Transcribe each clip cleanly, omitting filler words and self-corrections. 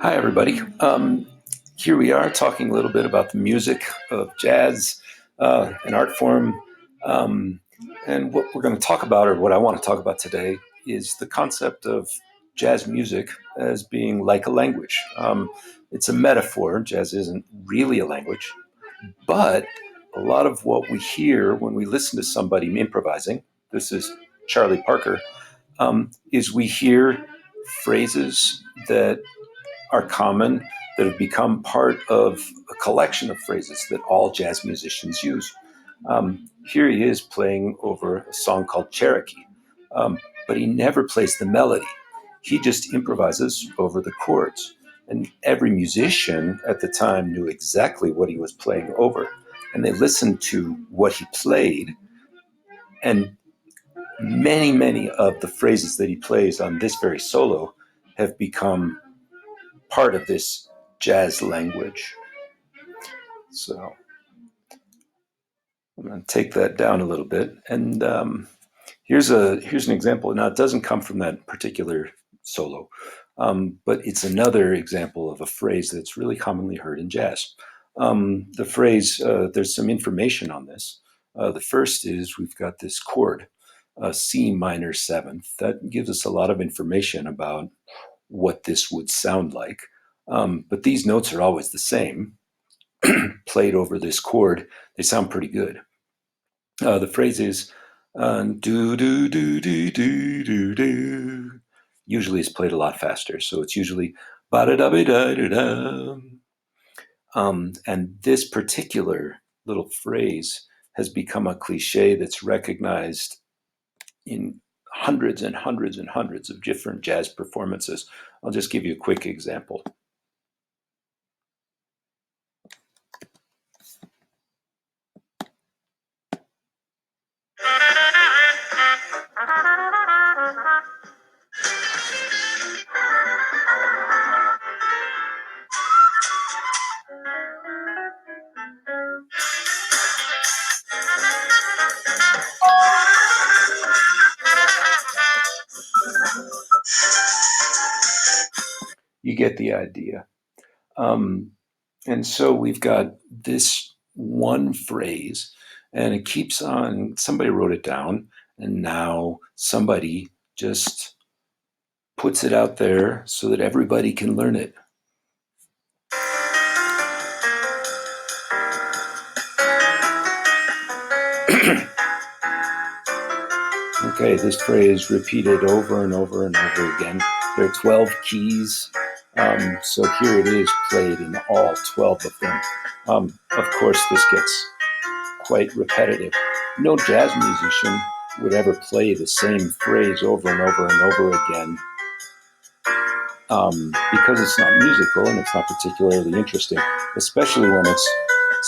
Hi, everybody. Here we are talking a little bit about the music of jazz, an art form. Um, and what we're going to talk about, or what I want to talk about today, is the concept of jazz music as being like a language. It's a metaphor. Jazz isn't really a language, but a lot of what we hear when we listen to somebody improvising, this is Charlie Parker, is we hear phrases that are common, that have become part of a collection of phrases that all jazz musicians use. Here he is playing over a song called Cherokee, but he never plays the melody. He just improvises over the chords. And every musician at the time knew exactly what he was playing over. And they listened to what he played. And many, many of the phrases that he plays on this very solo have become part of this jazz language. So I'm going to take that down a little bit. And here's an example. Now, it doesn't come from that particular solo, but it's another example of a phrase that's really commonly heard in jazz. The phrase, there's some information on this. The first is we've got this chord, C minor seventh. That gives us a lot of information about what this would sound like. But these notes are always the same, played over this chord. They sound pretty good. The phrase is do do do do do do do. Usually it's played a lot faster, so it's usually ba da da da da da. And this particular little phrase has become a cliche that's recognized in hundreds and hundreds and hundreds of different jazz performances. I'll just give you a quick example. You get the idea. And so we've got this one phrase, and it keeps on. Somebody wrote it down, and now somebody just puts it out there so that everybody can learn it. Okay, this phrase repeated over and over and over again. There are 12 keys, so here it is played in all 12 of them. Of course, this gets quite repetitive. No jazz musician would ever play the same phrase over and over and over again because it's not musical and it's not particularly interesting, especially when it's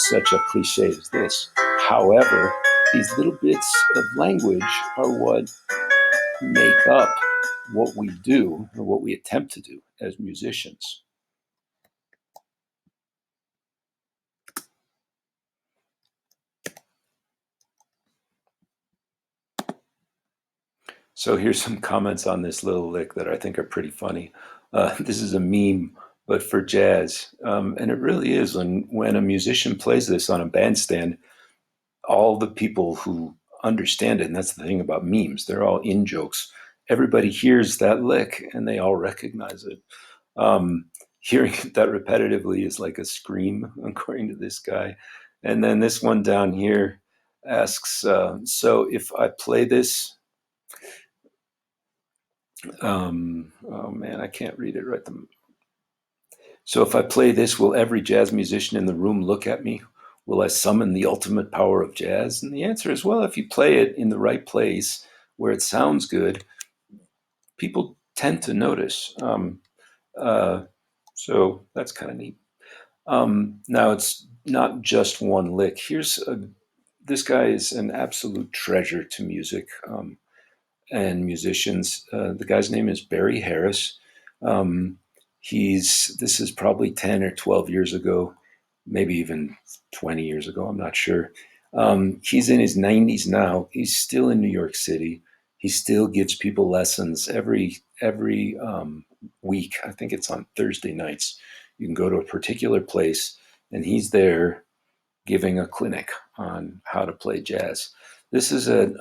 such a cliche as this. However, these little bits of language are what make up what we do or what we attempt to do as musicians. So here's some comments on this little lick that I think are pretty funny. This is a meme, but for jazz. And it really is. When a musician plays this on a bandstand, all the people who understand it, and that's the thing about memes, they're all in jokes. Everybody hears that lick and they all recognize it. Hearing that repetitively is like a scream, according to this guy. And then this one down here asks, so if I play this, oh man, I can't read it right. So if I play this, will every jazz musician in the room look at me? Will I summon the ultimate power of jazz? And the answer is, well, if you play it in the right place where it sounds good, people tend to notice. So that's kind of neat. Now it's not just one lick. This guy is an absolute treasure to music and musicians. The guy's name is Barry Harris. This is probably 10 or 12 years ago, maybe even 20 years ago. I'm not sure. He's in his 90s now. He's still in New York City. He still gives people lessons every week. I think it's on Thursday nights. You can go to a particular place, and he's there giving a clinic on how to play jazz. This is a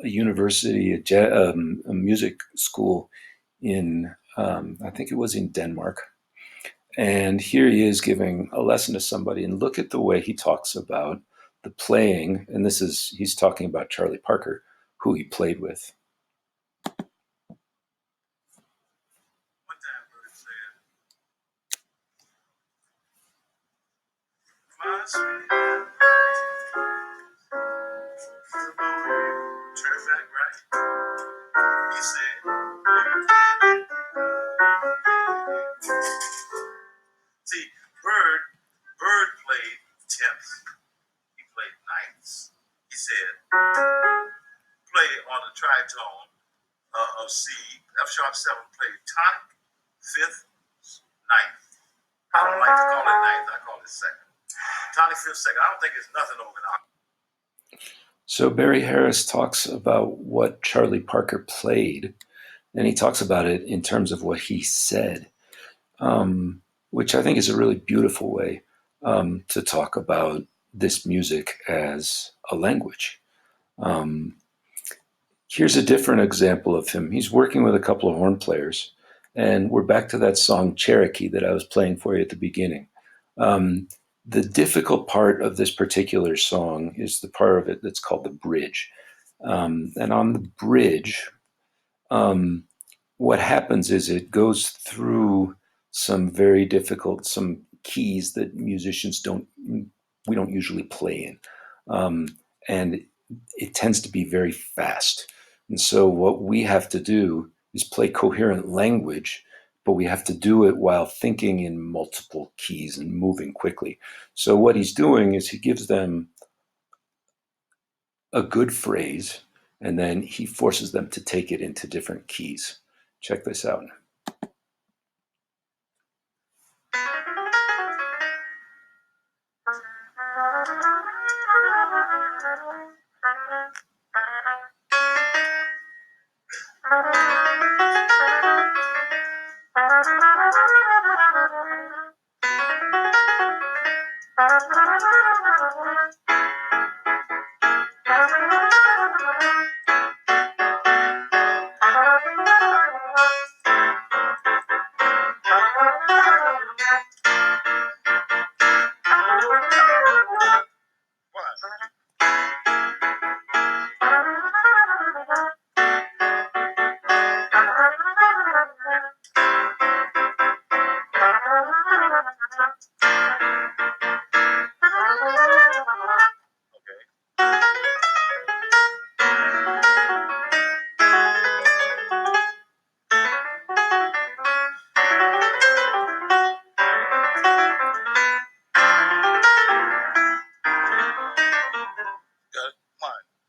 university, a music school in, I think it was in Denmark. And here he is giving a lesson to somebody. And look at the way he talks about the playing. And he's talking about Charlie Parker, who he played with. He said, see, Bird played tenths. He played ninths. He said, play on the tritone of C, F sharp 7, play tonic, fifth, ninth. I don't like to call it ninth, I call it second. Tonic, fifth, second. I don't think it's nothing over an octave. So Barry Harris talks about what Charlie Parker played, and he talks about it in terms of what he said, which I think is a really beautiful way to talk about this music as a language. Um, Here's a different example of him. He's working with a couple of horn players, and we're back to that song Cherokee that I was playing for you at the beginning. Um, the difficult part of this particular song is the part of it that's called the bridge. And on the bridge, um, what happens is it goes through some keys that we don't usually play in. And it tends to be very fast. And so what we have to do is play coherent language, but we have to do it while thinking in multiple keys and moving quickly. So what he's doing is he gives them a good phrase, and then he forces them to take it into different keys. Check this out.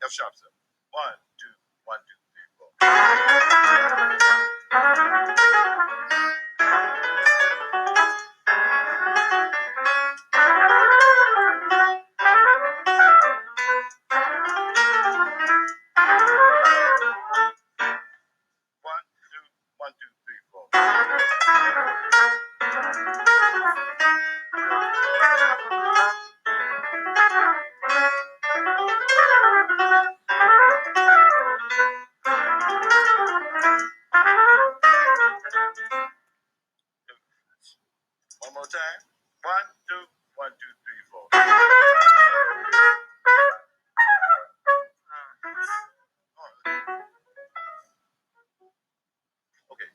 F sharp 7. 1, 2, 1, 1 more time. 1, 2, 1, 2, 3, 4. Okay.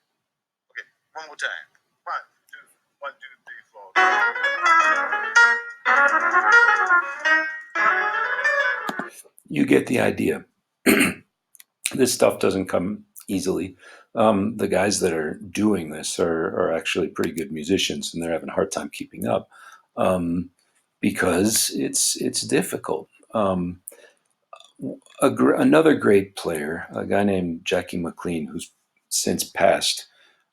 Okay. One more time. 1, 2, 1, 2, 3, 4. You get the idea. This stuff doesn't come easily. The guys that are doing this are actually pretty good musicians, and they're having a hard time keeping up because it's difficult. Another great player, a guy named Jackie McLean, who's since passed.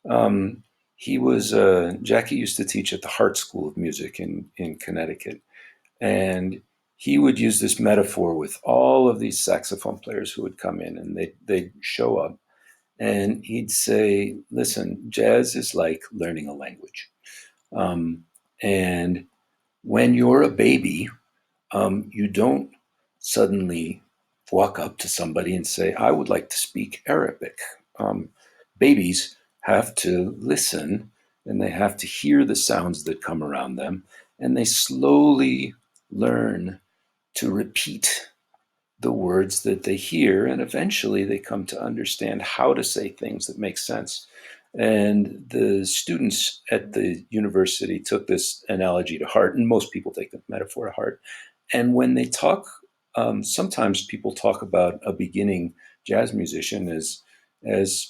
Um, Jackie used to teach at the Hart School of Music in Connecticut, and he would use this metaphor with all of these saxophone players who would come in, and they'd show up, and he'd say, "Listen, jazz is like learning a language, and when you're a baby, you don't suddenly walk up to somebody and say, 'I would like to speak Arabic.' Babies have to listen and they have to hear the sounds that come around them, and they slowly learn to repeat the words that they hear, and eventually they come to understand how to say things that make sense." And the students at the university took this analogy to heart, and most people take the metaphor to heart. And when they talk, sometimes people talk about a beginning jazz musician as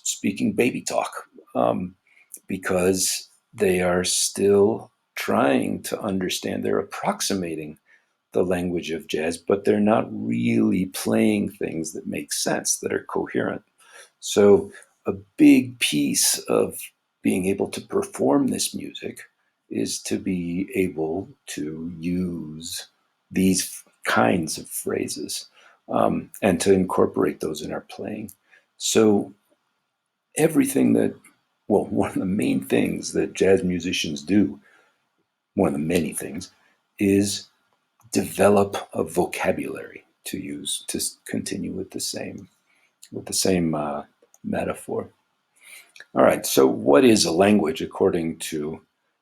speaking baby talk, um, because they are still trying to understand. They're approximating the language of jazz, but they're not really playing things that make sense, that are coherent. So, a big piece of being able to perform this music is to be able to use these kinds of phrases, and to incorporate those in our playing. So, everything that, well, one of the main things that jazz musicians do, one of the many things, is develop a vocabulary, to use, to continue with the same metaphor. All right. So, what is a language according to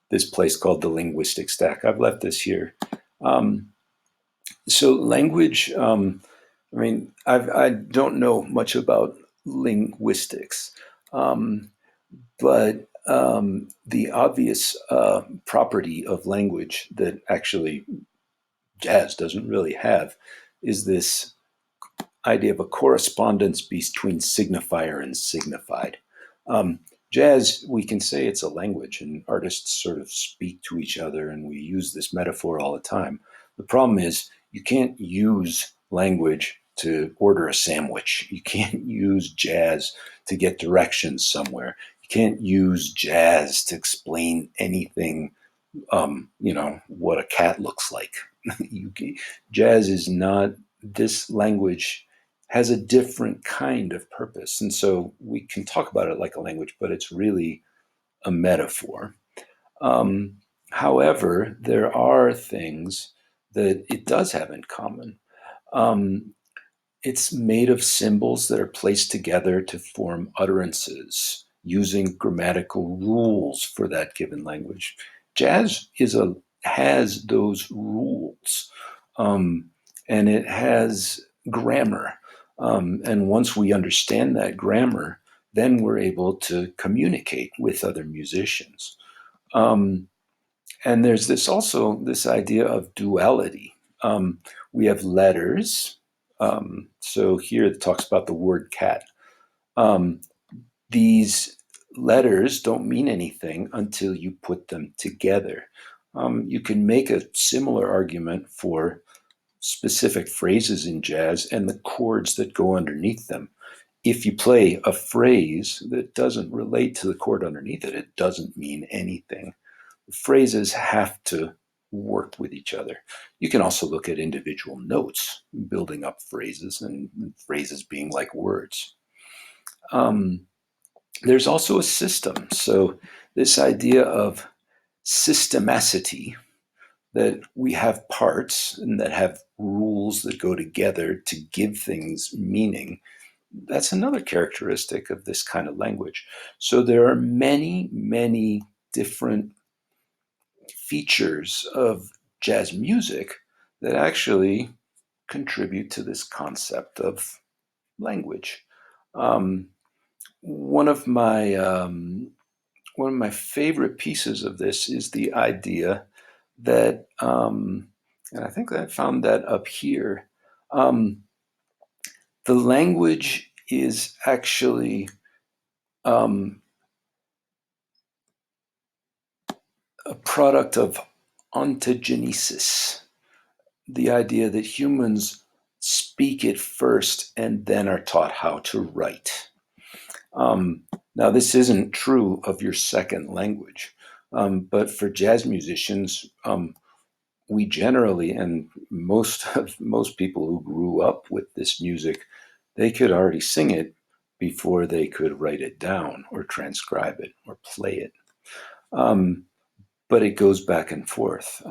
this place called the Linguistic Stack? I've left this here. Um, so, language. I don't know much about linguistics, but the obvious property of language that actually jazz doesn't really have is this idea of a correspondence between signifier and signified. Um, Jazz, we can say it's a language, and artists sort of speak to each other, and we use this metaphor all the time. The problem is, you can't use language to order a sandwich. You can't use jazz to get directions somewhere. You can't use jazz to explain anything, what a cat looks like. you, Jazz is not, this language has a different kind of purpose. And so we can talk about it like a language, but it's really a metaphor. Um, However, there are things that it does have in common. Um, it's made of symbols that are placed together to form utterances using grammatical rules for that given language. Jazz has those rules, um, and it has grammar. And once we understand that grammar, then we're able to communicate with other musicians. Um, and there's this idea of duality. We have letters. So here it talks about the word cat. Um, these letters don't mean anything until you put them together. You can make a similar argument for specific phrases in jazz and the chords that go underneath them. If you play a phrase that doesn't relate to the chord underneath it, it doesn't mean anything. Phrases have to work with each other. You can also look at individual notes, building up phrases, and phrases being like words. Um, there's also a system. So, this idea of systemacity, that we have parts and that have rules that go together to give things meaning, that's another characteristic of this kind of language. So, there are many, many different features of jazz music that actually contribute to this concept of language. Um, one of my one of my favorite pieces of this is the idea that, and I think I found that up here. Um, the language is actually um, a product of ontogenesis, the idea that humans speak it first and then are taught how to write. Now, this isn't true of your second language, but for jazz musicians, we generally, and most people who grew up with this music, they could already sing it before they could write it down or transcribe it or play it. Um, but it goes back and forth.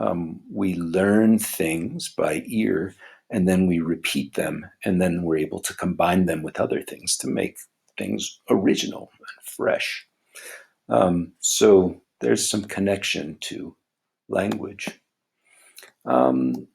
We learn things by ear and then we repeat them and then we're able to combine them with other things to make things original and fresh. So there's some connection to language. Um,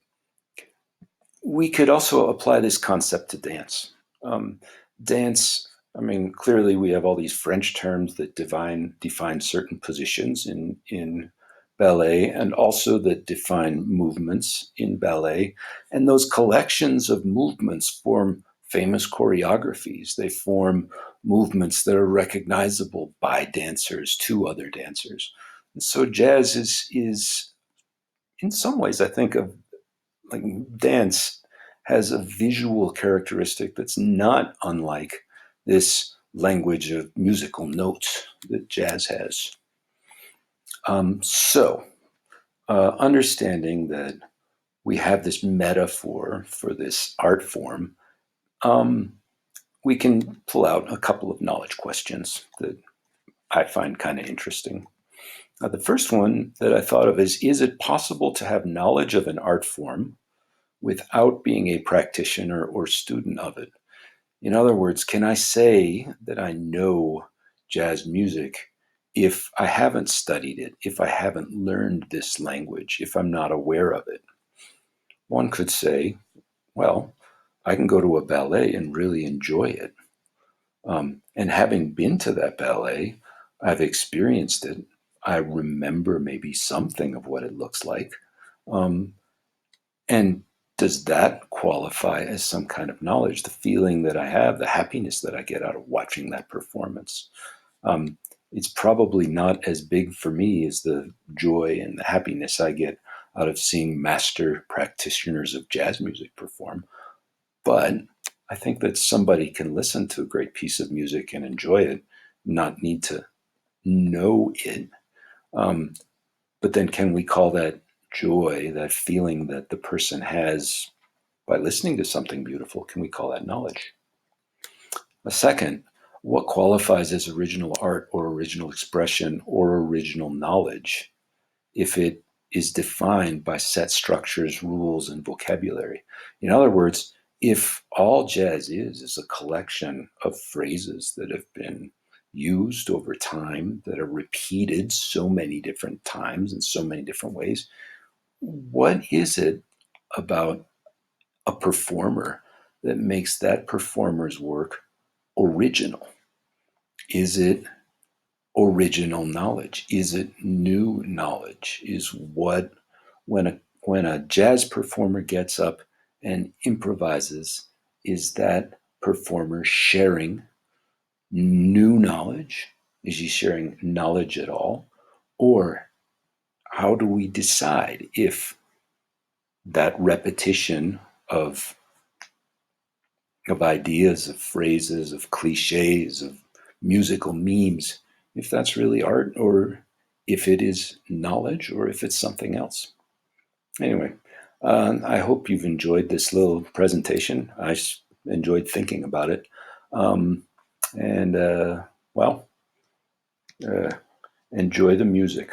we could also apply this concept to dance. Um, Dance, I mean, clearly we have all these French terms that define certain positions in ballet and also that define movements in ballet. And those collections of movements form famous choreographies. They form movements that are recognizable by dancers to other dancers. And so jazz is in some ways, I think, of like dance has a visual characteristic that's not unlike this language of musical notes that jazz has. Understanding that we have this metaphor for this art form, um, we can pull out a couple of knowledge questions that I find kind of interesting. The first one that I thought of is it possible to have knowledge of an art form without being a practitioner or student of it? In other words, can I say that I know jazz music if I haven't studied it, if I haven't learned this language, if I'm not aware of it? One could say, well, I can go to a ballet and really enjoy it. And having been to that ballet, I've experienced it. I remember maybe something of what it looks like. Um, And does that qualify as some kind of knowledge? The feeling that I have, the happiness that I get out of watching that performance. Um, it's probably not as big for me as the joy and the happiness I get out of seeing master practitioners of jazz music perform. But I think that somebody can listen to a great piece of music and enjoy it, not need to know it. Um, but then, can we call that joy, that feeling that the person has by listening to something beautiful, can we call that knowledge? A second, what qualifies as original art or original expression or original knowledge if it is defined by set structures, rules, and vocabulary? In other words, if all jazz is a collection of phrases that have been used over time, that are repeated so many different times in so many different ways, what is it about a performer that makes that performer's work original? Is it original knowledge? Is it new knowledge? Is what when a jazz performer gets up and improvises, is that performer sharing new knowledge? Is he sharing knowledge at all? Or how do we decide if that repetition of ideas, of phrases, of cliches, of musical memes, if that's really art or if it is knowledge or if it's something else. Anyway, I hope you've enjoyed this little presentation. Enjoyed thinking about it. Um, and, well, uh, enjoy the music.